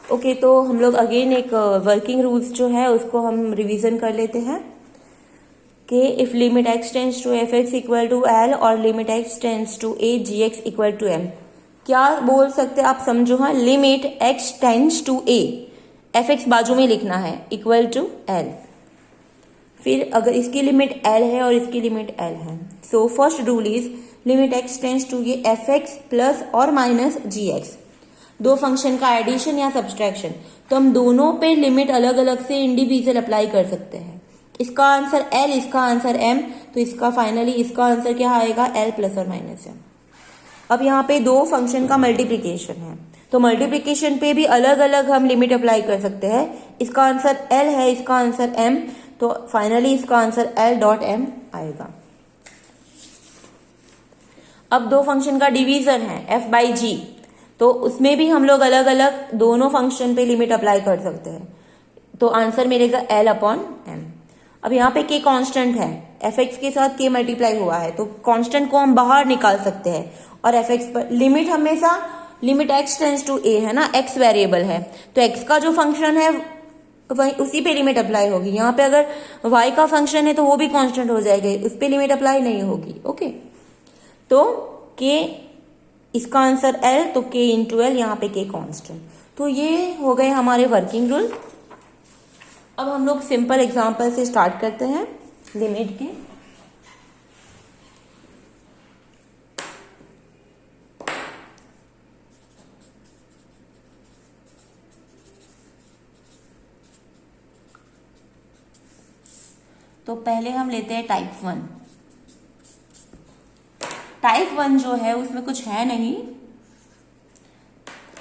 Okay, तो हम लोग अगेन एक वर्किंग रूल्स जो है उसको हम रिवीजन कर लेते हैं कि if limit x tends to F X equal to L और limit x tends to A G X equal to M, क्या बोल सकते हैं आप समझो। हाँ, limit x tends to A, F X बाजू में लिखना है, इक्वल टू एल। फिर अगर इसकी लिमिट l है और इसकी लिमिट l है, so first rule is limit x tends to ये एफ एक्स प्लस और माइनस जी एक्स, दो फंक्शन का एडिशन या सब्सट्रैक्शन, तो हम दोनों पे लिमिट अलग अलग से इंडिविजुअल अप्लाई कर सकते हैं। इसका आंसर l, इसका आंसर m, तो इसका फाइनली इसका आंसर क्या आएगा, l प्लस और माइनस m। अब यहाँ पे दो फंक्शन का मल्टीप्लीकेशन है, तो मल्टीप्लीकेशन पे भी अलग अलग हम लिमिट अप्लाई कर सकते हैं। इसका आंसर l है, इसका आंसर m, तो फाइनली इसका आंसर l डॉट m आएगा। अब दो फंक्शन का डिवीजन है f बाई जी, तो उसमें भी हम लोग अलग अलग दोनों फंक्शन पे लिमिट अप्लाई कर सकते हैं, तो आंसर मिलेगा l अपॉन m। अब यहाँ पे k कांस्टेंट है, एफ एक्स के साथ k मल्टीप्लाई हुआ है, तो कांस्टेंट को हम बाहर निकाल सकते हैं, और एफ एक्स पर लिमिट हमेशा limit x tends to a है ना, x वेरिएबल है, तो x का जो फंक्शन है वही उसी पे लिमिट अप्लाई होगी। यहाँ पे अगर y का फंक्शन है तो वो भी कांस्टेंट हो जाएगा, उस पे लिमिट अप्लाई नहीं होगी। ओके, तो k, इसका आंसर l, तो k इंटू एल, यहाँ पे k कांस्टेंट। तो ये हो गए हमारे वर्किंग रूल। अब हम लोग सिंपल एग्जांपल से स्टार्ट करते हैं लिमिट के। तो पहले हम लेते हैं टाइप 1। टाइप 1 जो है उसमें कुछ है नहीं,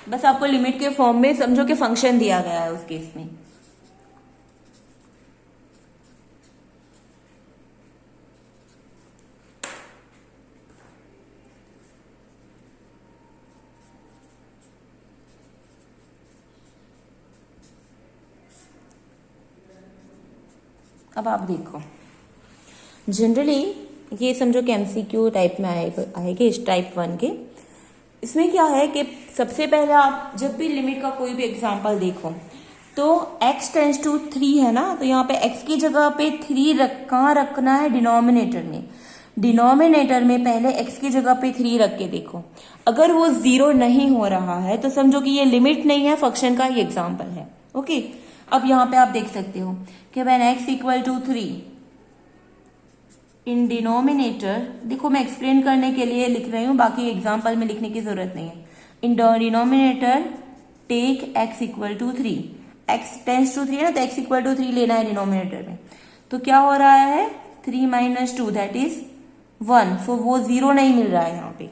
बस आपको लिमिट के फॉर्म में समझो कि फंक्शन दिया गया है उस केस में। अब आप देखो, जनरली ये समझो कि एमसीक्यू टाइप में आएगी इस टाइप 1 के। इसमें क्या है कि सबसे पहले आप जब भी लिमिट का कोई भी एग्जांपल देखो तो x टेंस टू 3 है ना, तो यहाँ पे x की जगह पे 3 कहाँ रखना है, डिनोमिनेटर में। डिनोमिनेटर में पहले x की जगह पे 3 रख के देखो, अगर वो 0 नहीं हो रहा है तो समझो कि ये लिमिट नहीं है, फंक्शन का ही एग्जाम्पल है। ओके, अब यहाँ पे आप देख सकते हो कि when x equal to 3 in denominator, देखो मैं एक्सप्लेन करने के लिए लिख रही हूँ, बाकी एग्जाम्पल में लिखने की जरूरत नहीं है। In denominator take x equal to 3, x tends to 3 है ना, तो x इक्वल टू 3 लेना है डिनोमिनेटर में। तो क्या हो रहा है, 3 माइनस 2 दैट इज 1, सो वो 0 नहीं मिल रहा है यहाँ पे।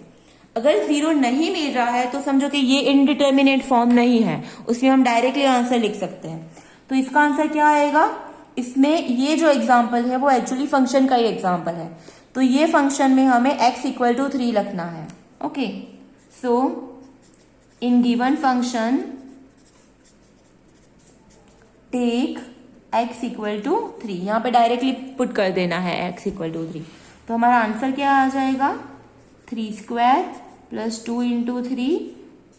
अगर 0 नहीं मिल रहा है तो समझो कि ये इनडिटर्मिनेट फॉर्म नहीं है, उसमें हम डायरेक्टली आंसर लिख सकते हैं। तो इसका आंसर क्या आएगा, इसमें ये जो एग्जाम्पल है वो एक्चुअली फंक्शन का ही एग्जाम्पल है, तो ये फंक्शन में हमें x इक्वल टू 3 रखना है। Okay, so in given function take x equal to 3, यहाँ पे डायरेक्टली पुट कर देना है x इक्वल टू 3, तो हमारा आंसर क्या आ जाएगा, 3 स्क्वायर प्लस 2 इंटू 3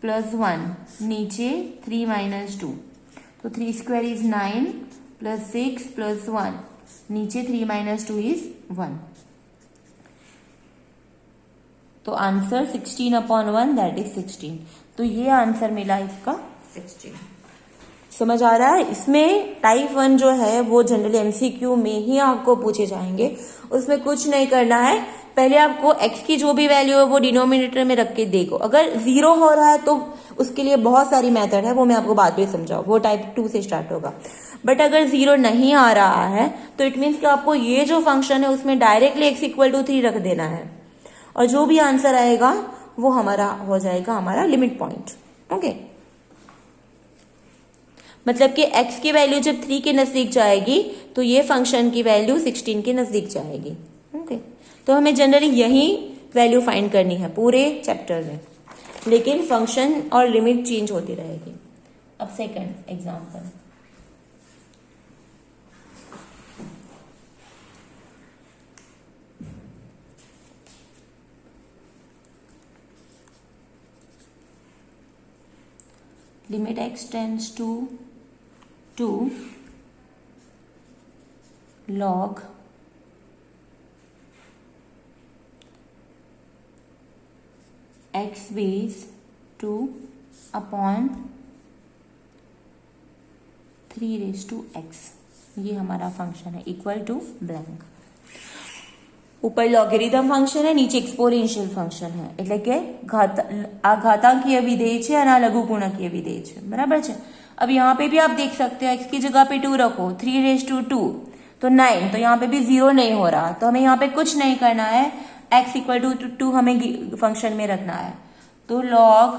प्लस 1, नीचे 3 माइनस 2, तो 3 स्क्वायर इज 9 प्लस 6 प्लस 1, नीचे 3 माइनस 2 इज 1, तो आंसर 16 अपॉन 1 दैट इज 16। तो ये आंसर मिला इसका 16। समझ आ रहा है। इसमें टाइप 1 जो है वो जनरली एमसीक्यू में ही आपको पूछे जाएंगे, उसमें कुछ नहीं करना है, पहले आपको x की जो भी वैल्यू है वो डिनोमिनेटर में रख के देखो। अगर 0 हो रहा है तो उसके लिए बहुत सारी मेथड है, वो मैं आपको बाद में समझाऊँ, वो टाइप 2 से स्टार्ट होगा। बट अगर 0 नहीं आ रहा है तो इट मीन्स कि आपको ये जो फंक्शन है उसमें डायरेक्टली x इक्वल टू 3 रख देना है, और जो भी आंसर आएगा वो हमारा हो जाएगा हमारा लिमिट पॉइंट। ओके, मतलब कि x की वैल्यू जब 3 के नजदीक जाएगी तो ये फंक्शन की वैल्यू 16 के नजदीक जाएगी। ओके, तो हमें जनरली यही वैल्यू फाइंड करनी है पूरे चैप्टर में, लेकिन फंक्शन और लिमिट चेंज होती रहेगी। अब second example, limit x tends to 2 log x base 2 upon 3 raise to x, ये हमारा फंक्शन है इक्वल टू ब्लैंक. ઉપર લોગેરિધમ ફંક્શન है, नीचे एक्सपोनेंशियल फंक्शन है, એટલે કે આ घातांकीय विधेय છે અને આ लघुगुणकीय विधेय છે. बराबर છે. अब यहाँ पे भी आप देख सकते हो x की जगह पे 2 रखो, 3 रेज टू 2 तो 9, तो यहाँ पे भी 0 नहीं हो रहा, तो हमें यहाँ पे कुछ नहीं करना है, x इक्वल टू 2 हमें फंक्शन में रखना है. तो log